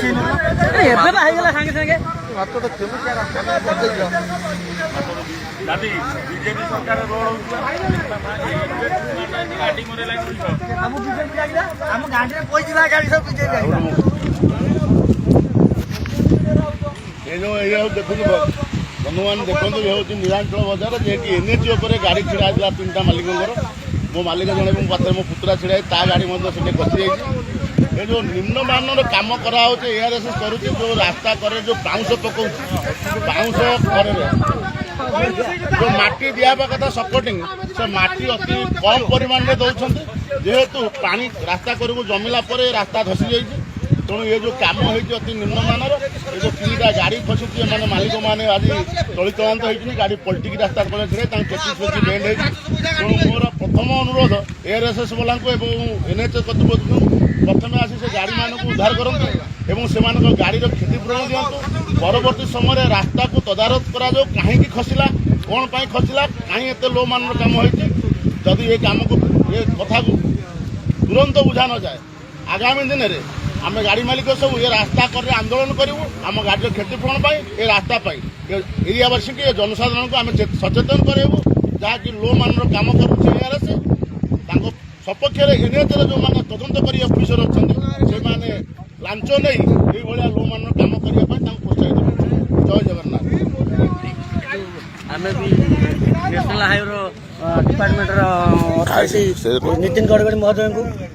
ଏବେ ହେଇଗଲା ସାଙ୍ଗେ ସାଙ୍ଗେ ଯଦି ବିଜେପି ସରକାର ରୋଡ ହଉଥିଲା ଆମ ଗାଡିରେ ପଇଥିଲା ଗାଡି ସବୁ ବିଜେପି ये जो ये देखो बंधुमान देखो ये हूँ नीलांचल बजार जेकि एनएच उपरे गाड़ी छिड़ा है तीन मालिक मो मालिक जन पाखे मो पुतरा छिड़ा ता गाड़ी से खसी जाइए ये जो निम्नमानर कम कराऊे एआरएस कर जो रास्ता करे जो बाउंस पकाऊ बाउंस करे जो माटी दियाबा कथा सपोर्टिंग से माटी अति कम परिमाण में दौरान जेहेतु पानी रास्ता करू जमिला रास्ता धसी जाइए तेणु ये जो कम हो अति निम्नमानर ये जो तीनटा गाड़ी फसुची मैंने मालिक मैंने आज तलितलांत होती गाड़ी पलटिकी रास्ता कले छड़े चेची फेची बेंड हो तेणु मोर प्रथम अनुरोध एआरएसएस वाला एनएच कर्तृपक्ष प्रथम आसी से गाड़ी मानक उद्धार करते से गाड़ी क्षतिपूरण दिंतु परवर्ती समय रास्ता को तदारत करा कहीं खसला कौन पाई खसला कहीं एत लो मान कम होदी ये कम को ये कथा को तुरंत बुझा न जाए आगामी दिन में आम गाड़ी मालिक सब ये रास्ता कर आंदोलन करूँ आम गाड़ी क्षतिपूरण ये रास्ता एरियावासी के जनसाधारण को आम सचेतन करूँ जहाँकि लो मान कम करेस सपक्ष एनएच जो मैंने तदंत कर अफिसर अच्छा से लांच नहीं ये लो मान कम करने प्रोत्साहित जय जगन्नाथ आम भी national highway department Nitin Gadkari महोदय को